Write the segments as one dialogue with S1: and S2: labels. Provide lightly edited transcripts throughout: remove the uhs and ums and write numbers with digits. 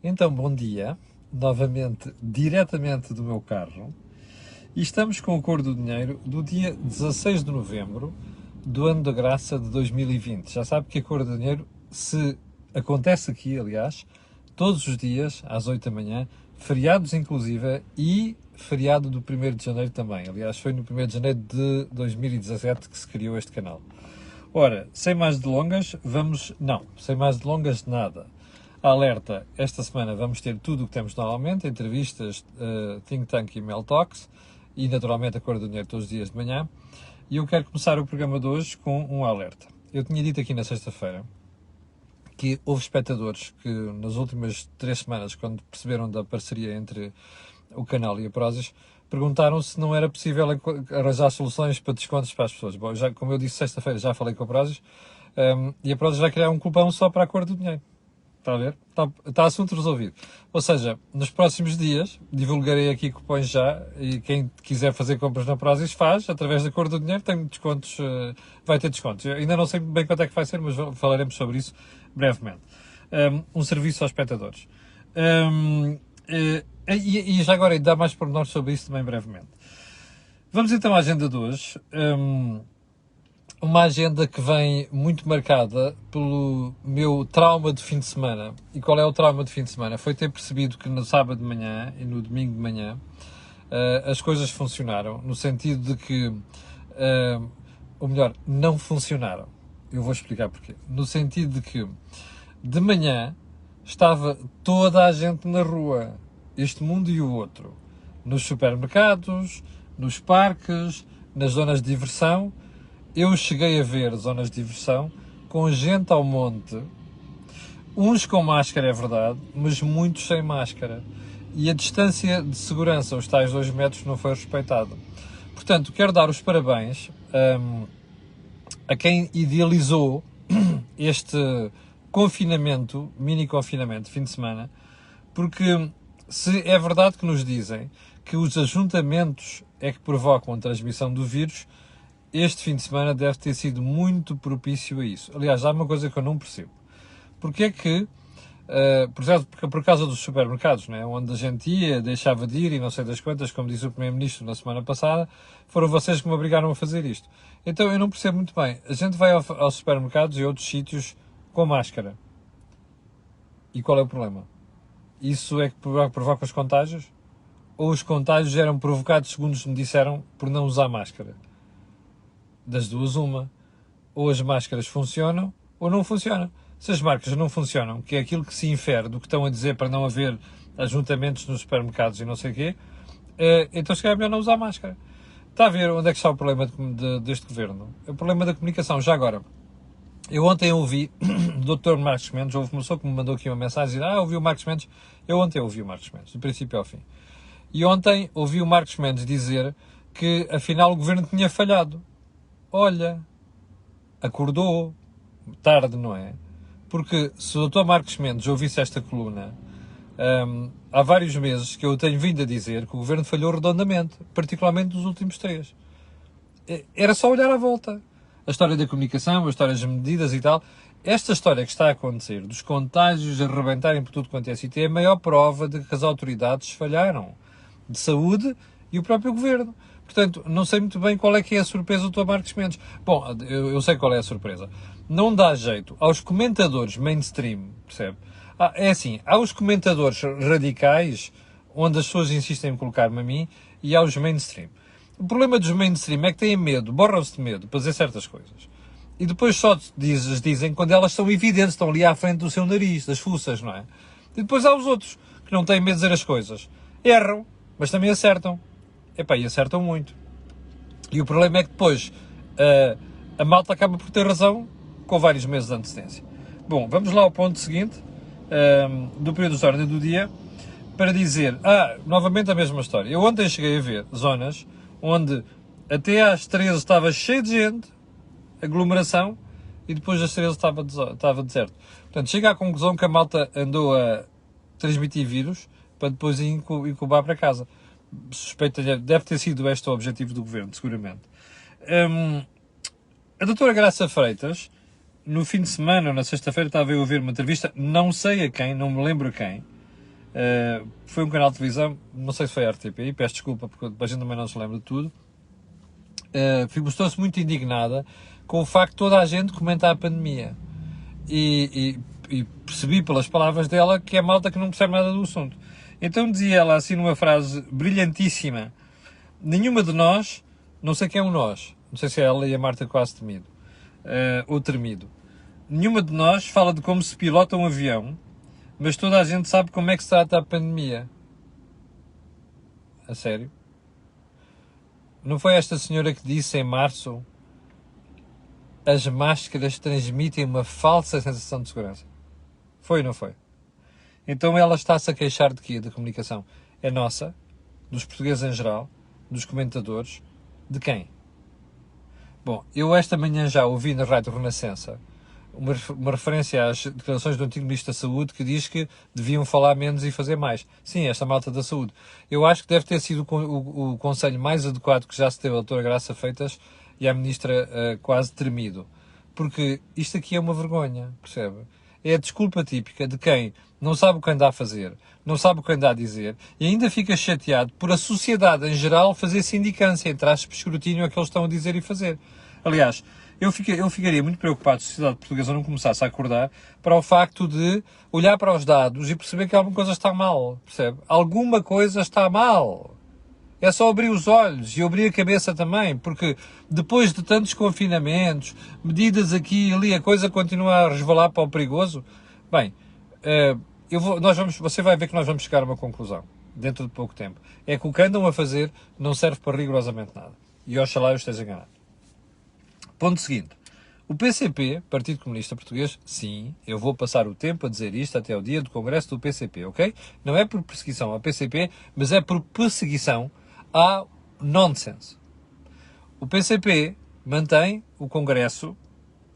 S1: Então, bom dia, novamente, diretamente do meu carro, e estamos com o Cor do Dinheiro do dia 16 de novembro do ano da graça de 2020. Já sabe que a Cor do Dinheiro acontece aqui, aliás, todos os dias, às 8 da manhã, feriados inclusive, e feriado do 1º de janeiro também. Aliás, foi no 1º de janeiro de 2017 que se criou este canal. Ora, sem mais delongas, sem mais delongas nada. Alerta, esta semana vamos ter tudo o que temos normalmente, entrevistas, Think Tank e Mail Talks, e naturalmente a Cor do Dinheiro todos os dias de manhã. E eu quero começar o programa de hoje com um alerta. Eu tinha dito aqui na sexta-feira que houve espectadores que nas últimas 3 semanas, quando perceberam da parceria entre o canal e a Prozis, perguntaram se não era possível arranjar soluções para descontos para as pessoas. Bom, já, como eu disse sexta-feira, já falei com a Prozis, e a Prozis vai criar um cupom só para a Cor do Dinheiro. Está a ver? Está assunto resolvido. Ou seja, nos próximos dias, divulgarei aqui cupons já, e quem quiser fazer compras na Prozis faz, através da Cor do Dinheiro, tem descontos, vai ter descontos. Eu ainda não sei bem quanto é que vai ser, mas falaremos sobre isso brevemente. Um serviço aos espectadores. E já agora, dá mais pormenores sobre isso também brevemente. Vamos então à agenda de hoje. Uma agenda que vem muito marcada pelo meu trauma de fim de semana. E qual é o trauma de fim de semana? Foi ter percebido que no sábado de manhã e no domingo de manhã as coisas funcionaram, no sentido de que, ou melhor, não funcionaram. Eu vou explicar porquê. No sentido de que de manhã estava toda a gente na rua, este mundo e o outro, nos supermercados, nos parques, nas zonas de diversão. Eu cheguei a ver zonas de diversão com gente ao monte, uns com máscara, é verdade, mas muitos sem máscara. E a distância de segurança, os tais 2 metros, não foi respeitada. Portanto, quero dar os parabéns a quem idealizou este confinamento, mini confinamento, fim de semana, porque se é verdade que nos dizem que os ajuntamentos é que provocam a transmissão do vírus, este fim de semana deve ter sido muito propício a isso. Aliás, há uma coisa que eu não percebo. Porque é que, por causa dos supermercados, né, onde a gente ia, deixava de ir e não sei das quantas, como disse o Primeiro-Ministro na semana passada, foram vocês que me obrigaram a fazer isto. Então eu não percebo muito bem. A gente vai aos supermercados e outros sítios com máscara. E qual é o problema? Isso é que provoca os contágios? Ou os contágios eram provocados, segundo me disseram, por não usar máscara? Das duas, uma. Ou as máscaras funcionam, ou não funcionam. Se as máscaras não funcionam, que é aquilo que se infere do que estão a dizer para não haver ajuntamentos nos supermercados e não sei o quê, então se calhar é melhor não usar máscara. Está a ver onde é que está o problema deste governo? O problema da comunicação. Já agora, eu ontem ouvi o Dr. Marcos Mendes, houve uma pessoa que me mandou aqui uma mensagem, ouvi o Marcos Mendes. Eu ontem ouvi o Marcos Mendes, do princípio ao fim. E ontem ouvi o Marcos Mendes dizer que afinal o governo tinha falhado. Olha, acordou tarde, não é? Porque se o Dr. Marcos Mendes ouvisse esta coluna, há vários meses que eu tenho vindo a dizer que o governo falhou redondamente, particularmente nos últimos 3. Era só olhar à volta. A história da comunicação, a história das medidas e tal. Esta história que está a acontecer, dos contágios a rebentarem por tudo quanto é sítio, é a maior prova de que as autoridades falharam. De saúde e o próprio governo. Portanto, não sei muito bem qual é que é a surpresa do Dr. Marcos Mendes. Bom, eu sei qual é a surpresa. Não dá jeito aos comentadores mainstream, percebe? É assim, há os comentadores radicais, onde as pessoas insistem em colocar-me a mim, e há os mainstream. O problema dos mainstream é que têm medo, borram-se de medo para dizer certas coisas. E depois só dizem quando elas são evidentes, estão ali à frente do seu nariz, das fuças, não é? E depois há os outros, que não têm medo de dizer as coisas. Erram, mas também acertam. E acertam muito. E o problema é que depois a malta acaba por ter razão com vários meses de antecedência. Bom, vamos lá ao ponto seguinte do período de ordem do dia para dizer, novamente a mesma história. Eu ontem cheguei a ver zonas onde até às 13 estava cheio de gente, aglomeração, e depois das 13 estava deserto. Portanto, chega à conclusão que a malta andou a transmitir vírus para depois incubar para casa. Suspeito, deve ter sido este o objetivo do governo, seguramente. A doutora Graça Freitas, no fim de semana, ou na sexta-feira, estava a ouvir uma entrevista, não sei a quem, não me lembro a quem, Foi um canal de televisão, não sei se foi a RTP, peço desculpa porque a gente também não se lembra de tudo. Mostrou-se muito indignada com o facto de toda a gente comentar a pandemia. E percebi pelas palavras dela que é malta que não percebe nada do assunto. Então dizia ela assim numa frase brilhantíssima: nenhuma de nós, não sei quem é um nós, não sei se é ela e a Marta quase temido, ou tremido, nenhuma de nós fala de como se pilota um avião, mas toda a gente sabe como é que se trata a pandemia. A sério? Não foi esta senhora que disse em março: as máscaras transmitem uma falsa sensação de segurança? Foi ou não foi? Então ela está-se a queixar de quê? Da comunicação. É nossa? Dos portugueses em geral? Dos comentadores? De quem? Bom, eu esta manhã já ouvi na Rádio Renascença uma referência às declarações do antigo Ministro da Saúde que diz que deviam falar menos e fazer mais. Sim, esta malta da saúde. Eu acho que deve ter sido o conselho mais adequado que já se teve a doutora Graça Freitas e à Ministra quase tremido. Porque isto aqui é uma vergonha, percebe? É a desculpa típica de quem não sabe o que anda a fazer, não sabe o que anda a dizer e ainda fica chateado por a sociedade em geral fazer sindicância, entre aspas, escrutínio a que eles estão a dizer e fazer. Aliás, eu ficaria muito preocupado se a sociedade portuguesa não começasse a acordar para o facto de olhar para os dados e perceber que alguma coisa está mal, percebe? Alguma coisa está mal. É só abrir os olhos e abrir a cabeça também, porque depois de tantos confinamentos, medidas aqui e ali, a coisa continua a resvalar para o perigoso. Bem, você vai ver que nós vamos chegar a uma conclusão, dentro de pouco tempo. É que o que andam a fazer não serve para rigorosamente nada. E oxalá eu esteja enganado. Ponto seguinte. O PCP, Partido Comunista Português, sim, eu vou passar o tempo a dizer isto até o dia do Congresso do PCP, ok? Não é por perseguição ao PCP, mas é por perseguição ao nonsense. O PCP mantém o Congresso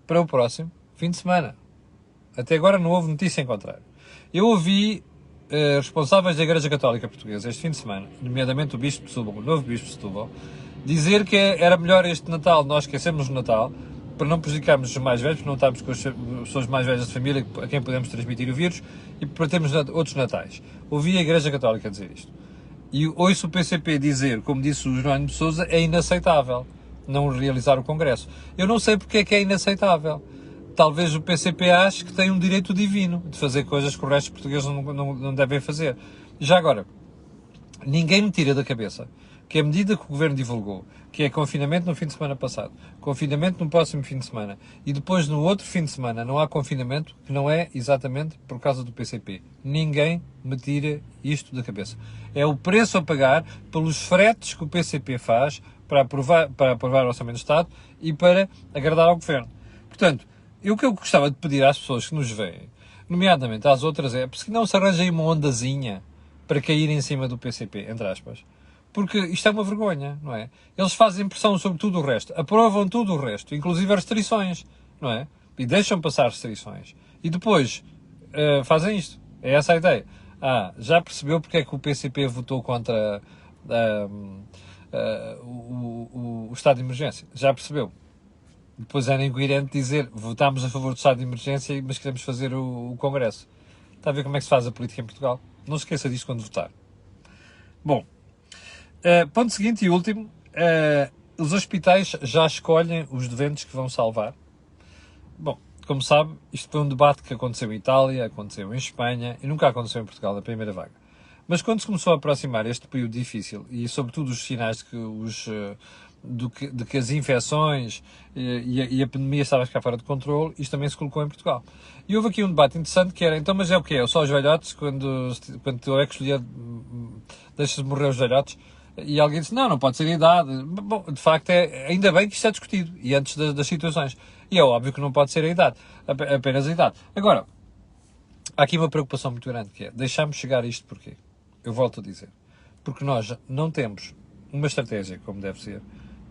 S1: para o próximo fim de semana. Até agora não houve notícia em contrário. Eu ouvi responsáveis da Igreja Católica Portuguesa este fim de semana, nomeadamente o Bispo de Setúbal, o novo Bispo de Setúbal, dizer que era melhor este Natal nós esquecermos o Natal para não prejudicarmos os mais velhos, para não estarmos com as pessoas mais velhas de família a quem podemos transmitir o vírus e para termos outros Natais. Ouvi a Igreja Católica dizer isto. E ouço o PCP dizer, como disse o Jerónimo de Sousa, é inaceitável não realizar o Congresso. Eu não sei porque é que é inaceitável. Talvez o PCP ache que tem um direito divino de fazer coisas que o resto dos portugueses não devem fazer. Já agora, ninguém me tira da cabeça que a medida que o Governo divulgou, que é confinamento no fim de semana passado, confinamento no próximo fim de semana, e depois no outro fim de semana não há confinamento, que não é exatamente por causa do PCP. Ninguém me tira isto da cabeça. É o preço a pagar pelos fretes que o PCP faz para aprovar o Orçamento de Estado e para agradar ao Governo. Portanto, o que eu gostava de pedir às pessoas que nos veem, nomeadamente às outras, é porque não se arranjem uma ondazinha para cair em cima do PCP, entre aspas. Porque isto é uma vergonha, não é? Eles fazem pressão sobre tudo o resto, aprovam tudo o resto, inclusive as restrições, não é? E deixam passar restrições. E depois fazem isto. É essa a ideia. Já percebeu porque é que o PCP votou contra o estado de emergência? Já percebeu? Depois era incoerente dizer votámos a favor do estado de emergência, mas queremos fazer o Congresso. Está a ver como é que se faz a política em Portugal? Não se esqueça disto quando votar. Bom, ponto seguinte e último, os hospitais já escolhem os doentes que vão salvar. Bom, como sabe, isto foi um debate que aconteceu em Itália, aconteceu em Espanha e nunca aconteceu em Portugal, na primeira vaga. Mas quando se começou a aproximar este período difícil e sobretudo os sinais de que as infecções e a pandemia estava a ficar fora de controle, isto também se colocou em Portugal. E houve aqui um debate interessante que era, então, mas é o quê? É só os velhotes, quando tu é que escolher, deixas morrer os velhotes? E alguém disse, não pode ser a idade. Bom, de facto, ainda bem que isto é discutido, e antes das situações. E é óbvio que não pode ser a idade, apenas a idade. Agora, há aqui uma preocupação muito grande, que é, deixamos chegar a isto porquê? Eu volto a dizer. Porque nós não temos uma estratégia como deve ser,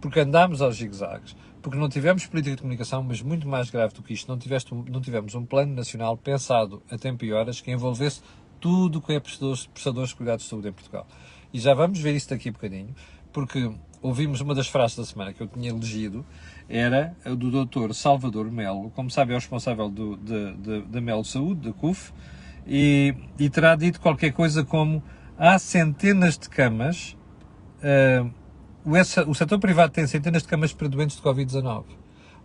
S1: porque andámos aos zigue-zagues, porque não tivemos política de comunicação, mas muito mais grave do que isto, não tivemos um plano nacional pensado a tempo e horas que envolvesse tudo o que é prestadores de cuidados de saúde em Portugal. E já vamos ver isso daqui a bocadinho, porque ouvimos uma das frases da semana que eu tinha elegido, era a do Dr. Salvador Melo, como sabe é o responsável da Melo Saúde, da CUF, e terá dito qualquer coisa como: há centenas de camas, o setor privado tem centenas de camas para doentes de Covid-19.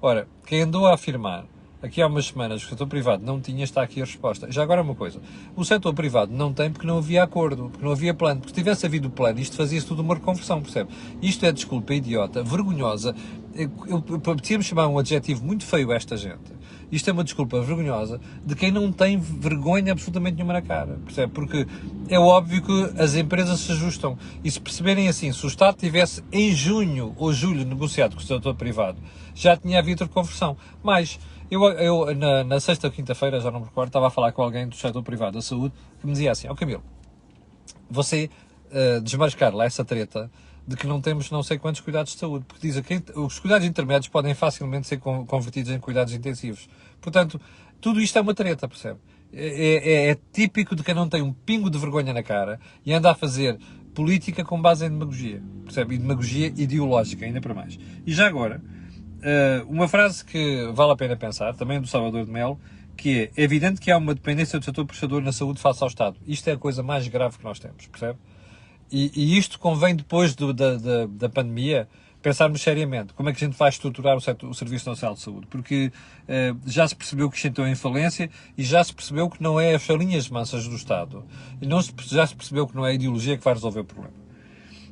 S1: Ora, quem andou a afirmar aqui há umas semanas que o setor privado não tinha, está aqui a resposta. Já agora uma coisa, o setor privado não tem porque não havia acordo, porque não havia plano, porque se tivesse havido plano, isto fazia-se tudo uma reconversão, percebe? Isto é desculpa idiota, vergonhosa, eu podia-me chamar um adjetivo muito feio a esta gente. Isto é uma desculpa vergonhosa de quem não tem vergonha absolutamente nenhuma na cara, percebe? Porque é óbvio que as empresas se ajustam e se perceberem assim, se o Estado tivesse em junho ou julho negociado com o setor privado, já tinha havido reconversão. Mas eu na sexta ou quinta-feira, já não me recordo, estava a falar com alguém do setor privado da saúde que me dizia assim: ó Camilo, você desmascar lá essa treta de que não temos não sei quantos cuidados de saúde, porque diz que os cuidados intermédios podem facilmente ser convertidos em cuidados intensivos. Portanto, tudo isto é uma treta, percebe? É típico de quem não tem um pingo de vergonha na cara e anda a fazer política com base em demagogia, percebe? E demagogia ideológica, ainda para mais. E já agora, uma frase que vale a pena pensar, também do Salvador de Melo, que é evidente que há uma dependência do setor prestador na saúde face ao Estado. Isto é a coisa mais grave que nós temos, percebe? E isto convém depois da pandemia pensarmos seriamente como é que a gente vai estruturar o Serviço Nacional de Saúde, porque já se percebeu que isto entrou em falência e já se percebeu que não é as falinhas mansas do Estado, e já se percebeu que não é a ideologia que vai resolver o problema.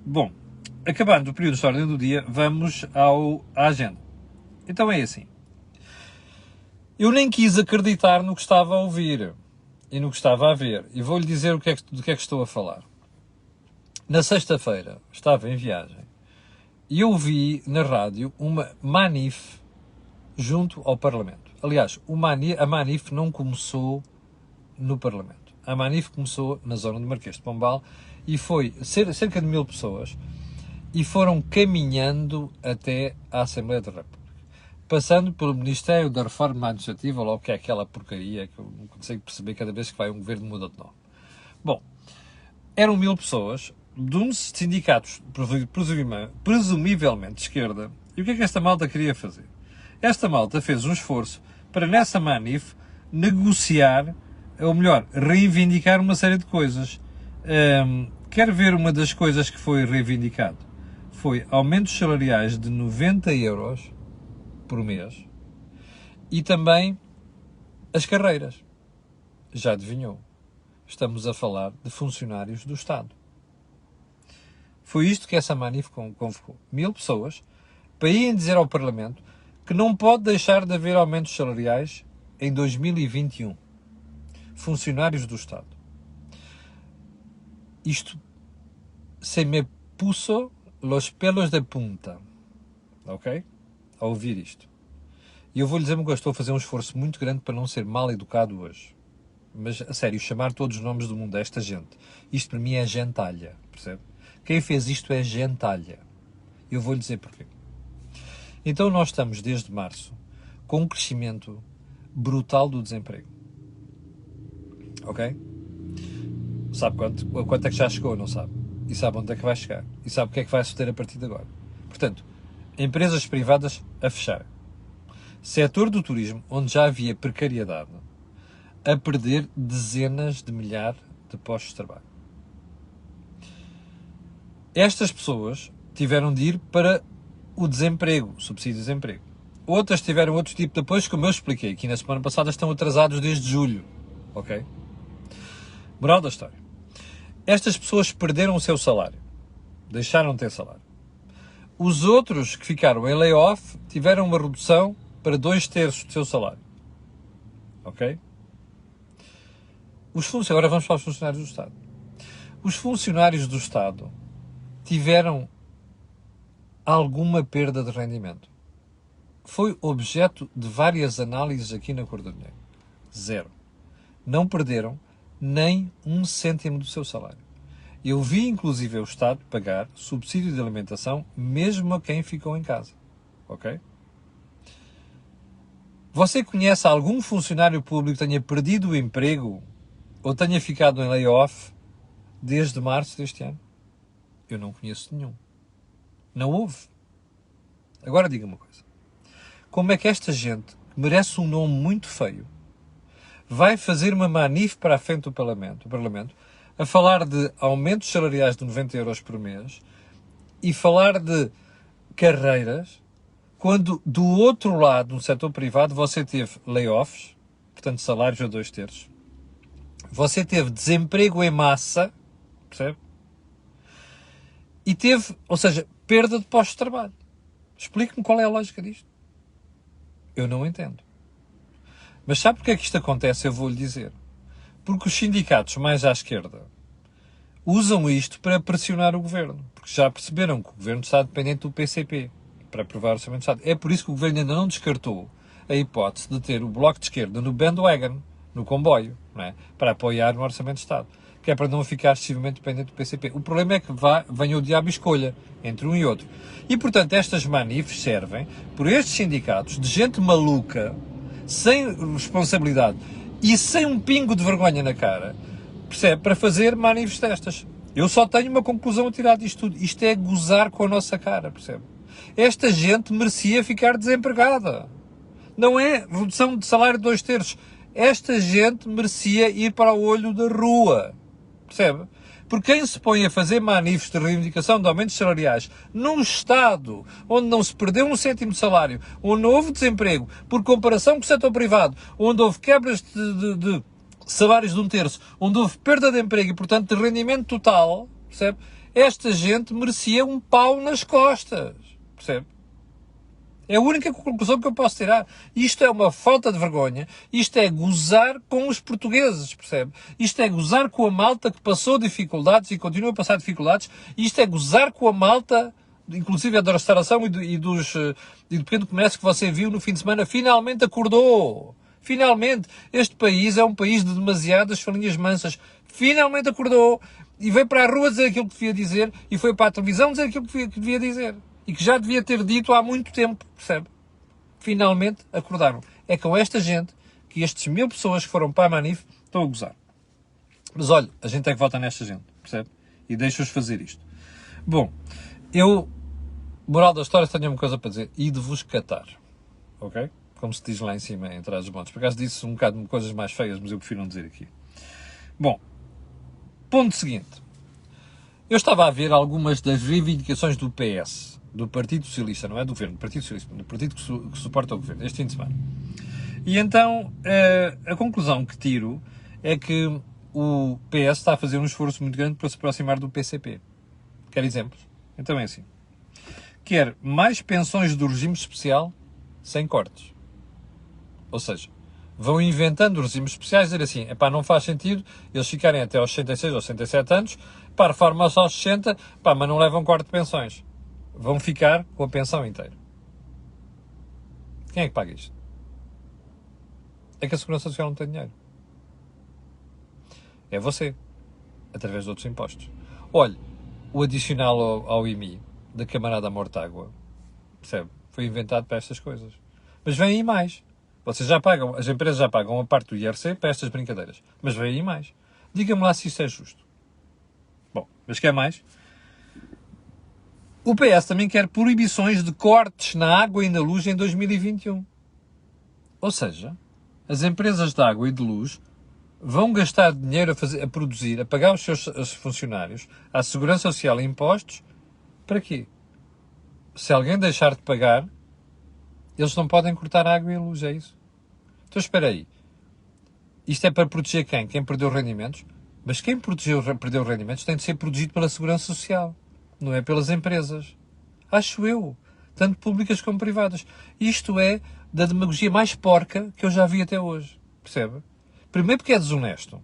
S1: Bom, acabando o período de ordem do dia, vamos à agenda. Então é assim. Eu nem quis acreditar no que estava a ouvir e no que estava a ver, e vou-lhe dizer do que é que estou a falar. Na sexta-feira estava em viagem e eu vi na rádio uma manif junto ao Parlamento. Aliás, a manif não começou no Parlamento. A manif começou na zona do Marquês de Pombal e foi cerca de 1000 pessoas e foram caminhando até à Assembleia da República, passando pelo Ministério da Reforma Administrativa, logo que é aquela porcaria que eu não consigo perceber cada vez que vai um governo muda de nome. Bom, eram 1000 pessoas, de uns sindicatos presumivelmente de esquerda. E o que é que esta malta queria fazer? Esta malta fez um esforço para, nessa manif, negociar, ou melhor, reivindicar uma série de coisas. Quer ver uma das coisas que foi reivindicado? Foi aumentos salariais de 90 euros por mês e também as carreiras. Já adivinhou? Estamos a falar de funcionários do Estado. Foi isto que essa manif convocou. 1000 pessoas para irem dizer ao Parlamento que não pode deixar de haver aumentos salariais em 2021. Funcionários do Estado. Isto se me puso los pelos de punta. Ok? A ouvir isto. E eu vou-lhe dizer uma coisa, estou a fazer um esforço muito grande para não ser mal educado hoje. Mas, a sério, chamar todos os nomes do mundo a esta gente, isto para mim é gentalha, percebe? Quem fez isto é gentalha. Eu vou-lhe dizer porquê. Então nós estamos, desde março, com um crescimento brutal do desemprego. Ok? Sabe quanto é que já chegou, não sabe? E sabe onde é que vai chegar. E sabe o que é que vai suceder a partir de agora. Portanto, empresas privadas a fechar. Setor do turismo, onde já havia precariedade, a perder dezenas de milhares de postos de trabalho. Estas pessoas tiveram de ir para o desemprego, subsídio de desemprego. Outras tiveram outro tipo de apoios, como eu expliquei aqui na semana passada, estão atrasados desde julho. Ok? Moral da história. Estas pessoas perderam o seu salário. Deixaram de ter salário. Os outros que ficaram em layoff tiveram uma redução para 2/3 do seu salário. Ok? Agora vamos para os funcionários do Estado. Os funcionários do Estado tiveram alguma perda de rendimento. Foi objeto de várias análises aqui na Cor do Dinheiro. Zero. Não perderam nem 1 cêntimo do seu salário. Eu vi, inclusive, o Estado pagar subsídio de alimentação mesmo a quem ficou em casa. Ok? Você conhece algum funcionário público que tenha perdido o emprego ou tenha ficado em layoff desde março deste ano? Eu não conheço nenhum. Não houve. Agora diga uma coisa. Como é que esta gente, que merece um nome muito feio, vai fazer uma manif para a frente do Parlamento, a falar de aumentos salariais de 90 euros por mês e falar de carreiras, quando do outro lado, no setor privado, você teve layoffs, portanto salários a 2/3, você teve desemprego em massa, percebe? E teve, ou seja, perda de postos de trabalho. Explique-me qual é a lógica disto. Eu não entendo. Mas sabe porque é que isto acontece? Eu vou-lhe dizer. Porque os sindicatos mais à esquerda usam isto para pressionar o governo. Porque já perceberam que o governo está dependente do PCP para aprovar o Orçamento de Estado. É por isso que o governo ainda não descartou a hipótese de ter o Bloco de Esquerda no bandwagon, no comboio, não é? Para apoiar no Orçamento de Estado. Que é para não ficar excessivamente dependente do PCP. O problema é que venha o diabo e escolha entre um e outro. E, portanto, estas manifes servem por estes sindicatos de gente maluca, sem responsabilidade e sem um pingo de vergonha na cara, percebe? Para fazer manifes destas. Eu só tenho uma conclusão a tirar disto tudo. Isto é gozar com a nossa cara, percebe? Esta gente merecia ficar desempregada. Não é redução de salário de 2/3. Esta gente merecia ir para o olho da rua. Percebe? Porque quem se põe a fazer manifes de reivindicação de aumentos salariais num Estado onde não se perdeu um cêntimo de salário, onde não houve desemprego, por comparação com o setor privado, onde houve quebras de salários de 1/3, onde houve perda de emprego e, portanto, de rendimento total, percebe? Esta gente merecia um pau nas costas, percebe? É a única conclusão que eu posso tirar. Isto é uma falta de vergonha. Isto é gozar com os portugueses, percebe? Isto é gozar com a malta que passou dificuldades e continua a passar dificuldades. Isto é gozar com a malta, inclusive a da restauração e do pequeno comércio que você viu no fim de semana. Finalmente acordou. Finalmente. Este país é um país de demasiadas farinhas mansas. Finalmente acordou e veio para a rua dizer aquilo que devia dizer e foi para a televisão dizer aquilo que devia dizer. E que já devia ter dito há muito tempo, percebe? Finalmente acordaram. É com esta gente que estes 1000 pessoas que foram para a Manif estão a gozar. Mas olha, a gente é que vota nesta gente, percebe? E deixa-os fazer isto. Bom, moral da história, tenho uma coisa para dizer. E de vos catar. Ok? Como se diz lá em cima, em trás dos montes. Por acaso disse um bocado de coisas mais feias, mas eu prefiro não dizer aqui. Bom, ponto seguinte. Eu estava a ver algumas das reivindicações do PS, do Partido Socialista, não é do Governo, do Partido Socialista, do partido que suporta o Governo, este fim de semana. E então, a conclusão que tiro é que o PS está a fazer um esforço muito grande para se aproximar do PCP. Quer exemplos? Então é assim. Quer mais pensões do regime especial sem cortes. Ou seja, vão inventando regimes especiais, dizer assim, epá, não faz sentido eles ficarem até aos 66 ou 67 anos, para reforma-se aos 60, pá, mas não levam corte de pensões. Vão ficar com a pensão inteira. Quem é que paga isto? É que a Segurança Social não tem dinheiro. É você, através de outros impostos. Olha, o adicional ao IMI, da camarada Mortágua, percebe? Foi inventado para estas coisas. Mas vem aí mais. Vocês já pagam, as empresas já pagam a parte do IRC para estas brincadeiras. Mas vem aí mais. Diga-me lá se isto é justo. Bom, mas quer mais? O PS também quer proibições de cortes na água e na luz em 2021. Ou seja, as empresas de água e de luz vão gastar dinheiro a produzir, a pagar os seus funcionários, à Segurança Social e impostos, para quê? Se alguém deixar de pagar, eles não podem cortar a água e a luz, é isso? Então espera aí. Isto é para proteger quem? Quem perdeu rendimentos? Mas quem perdeu rendimentos tem de ser protegido pela Segurança Social. Não é pelas empresas. Acho eu. Tanto públicas como privadas. Isto é da demagogia mais porca que eu já vi até hoje. Percebe? Primeiro porque é desonesto.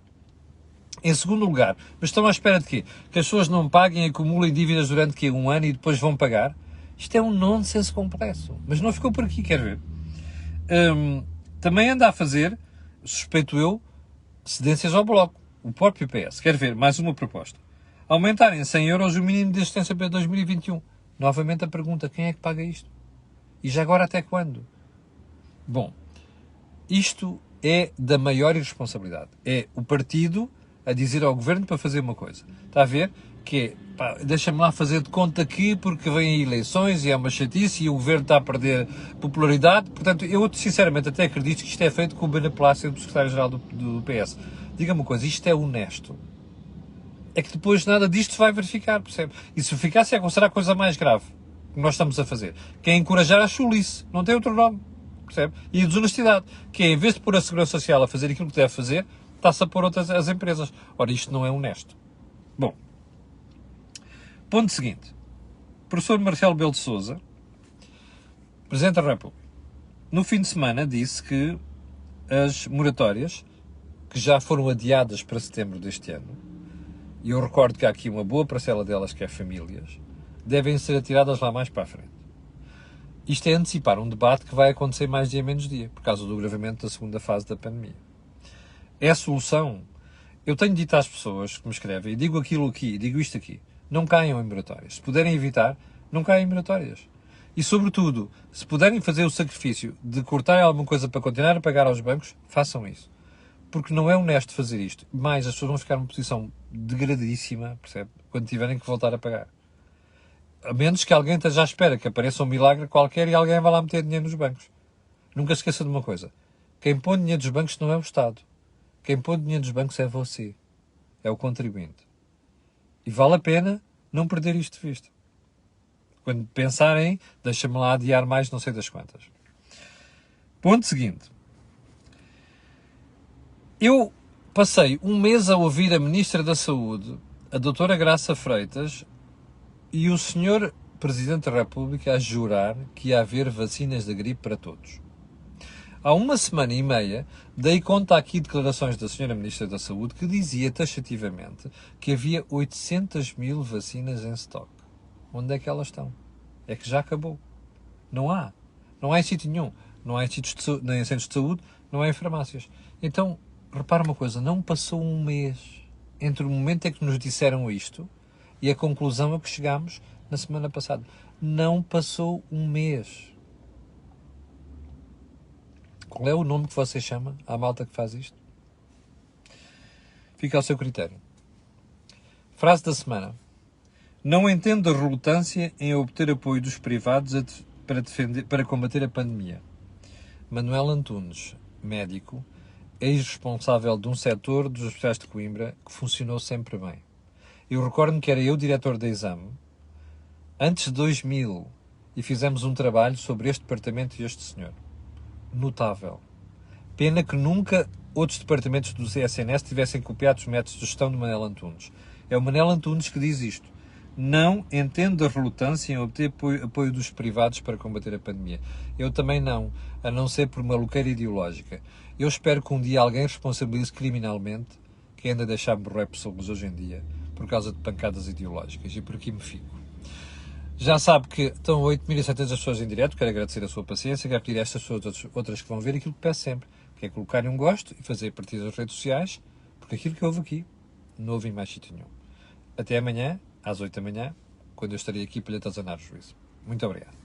S1: Em segundo lugar, mas estão à espera de quê? Que as pessoas não paguem e acumulem dívidas durante quê? Um ano e depois vão pagar? Isto é um nonsense complexo. Mas não ficou por aqui, quer ver? Também anda a fazer, suspeito eu, cedências ao Bloco. O próprio PS. Quer ver? Mais uma proposta. Aumentar em 100 euros o mínimo de assistência para 2021. Novamente a pergunta, quem é que paga isto? E já agora até quando? Bom, isto é da maior irresponsabilidade. É o partido a dizer ao governo para fazer uma coisa. Está a ver? que é, pá, deixa-me lá fazer de conta aqui porque vêm eleições e é uma chatice e o governo está a perder popularidade. Portanto, eu sinceramente até acredito que isto é feito com o beneplácito do secretário-geral do PS. Diga-me uma coisa, isto é honesto? É que depois nada disto se vai verificar, percebe? E se ficasse será a coisa mais grave que nós estamos a fazer, que é encorajar a chulice, não tem outro nome, percebe? E a desonestidade, que é em vez de pôr a Segurança Social a fazer aquilo que deve fazer, está-se a pôr outras as empresas. Ora, isto não é honesto. Bom, ponto seguinte. Professor Marcelo Rebelo de Sousa, Presidente da República, no fim de semana disse que as moratórias, que já foram adiadas para setembro deste ano, e eu recordo que há aqui uma boa parcela delas que é famílias, devem ser atiradas lá mais para a frente. Isto é antecipar um debate que vai acontecer mais dia menos dia, por causa do agravamento da segunda fase da pandemia. É a solução? Eu tenho dito às pessoas que me escrevem, e digo aquilo aqui, digo isto aqui, não caiam em moratórias. Se puderem evitar, não caiam em moratórias. E, sobretudo, se puderem fazer o sacrifício de cortar alguma coisa para continuar a pagar aos bancos, façam isso. Porque não é honesto fazer isto. Mais, as pessoas vão ficar numa posição degradadíssima, percebe? Quando tiverem que voltar a pagar. A menos que alguém esteja à espera que apareça um milagre qualquer e alguém vá lá meter dinheiro nos bancos. Nunca se esqueça de uma coisa. Quem põe dinheiro dos bancos não é o Estado. Quem põe dinheiro dos bancos é você. É o contribuinte. E vale a pena não perder isto de vista. Quando pensarem, deixa-me lá adiar mais não sei das quantas. Ponto seguinte. Eu passei um mês a ouvir a Ministra da Saúde, a doutora Graça Freitas, e o senhor Presidente da República a jurar que ia haver vacinas da gripe para todos. Há uma semana e meia dei conta aqui de declarações da senhora Ministra da Saúde que dizia taxativamente que havia 800 mil vacinas em stock. Onde é que elas estão? É que já acabou. Não há. Não há em sítio nenhum. Não há em sítios de saúde, nem em centros de saúde, não há em farmácias. Então, repara uma coisa, não passou um mês entre o momento em que nos disseram isto e a conclusão a que chegámos na semana passada. Não passou um mês. Qual é o nome que você chama à malta que faz isto? Fica ao seu critério. Frase da semana. Não entendo a relutância em obter apoio dos privados para combater a pandemia. Manuel Antunes, médico, ex-responsável de um setor dos hospitais de Coimbra que funcionou sempre bem. Eu recordo-me que era eu diretor da Exame, antes de 2000, e fizemos um trabalho sobre este departamento e este senhor. Notável. Pena que nunca outros departamentos do CSNS tivessem copiado os métodos de gestão de Manuel Antunes. É o Manuel Antunes que diz isto. Não entendo a relutância em obter apoio dos privados para combater a pandemia. Eu também não ser por uma loucura ideológica. Eu espero que um dia alguém responsabilize criminalmente quem anda a deixar morrer pessoas hoje em dia por causa de pancadas ideológicas. E por aqui me fico. Já sabe que estão 8.700 pessoas em direto. Quero agradecer a sua paciência. Quero pedir a estas pessoas outras que vão ver aquilo que peço sempre, que é colocarem um gosto e fazer partir das redes sociais, porque aquilo que houve aqui não houve em mais sítio nenhum. Até amanhã, às 8 da manhã, quando eu estarei aqui para lhe atazanar o juízo. Muito obrigado.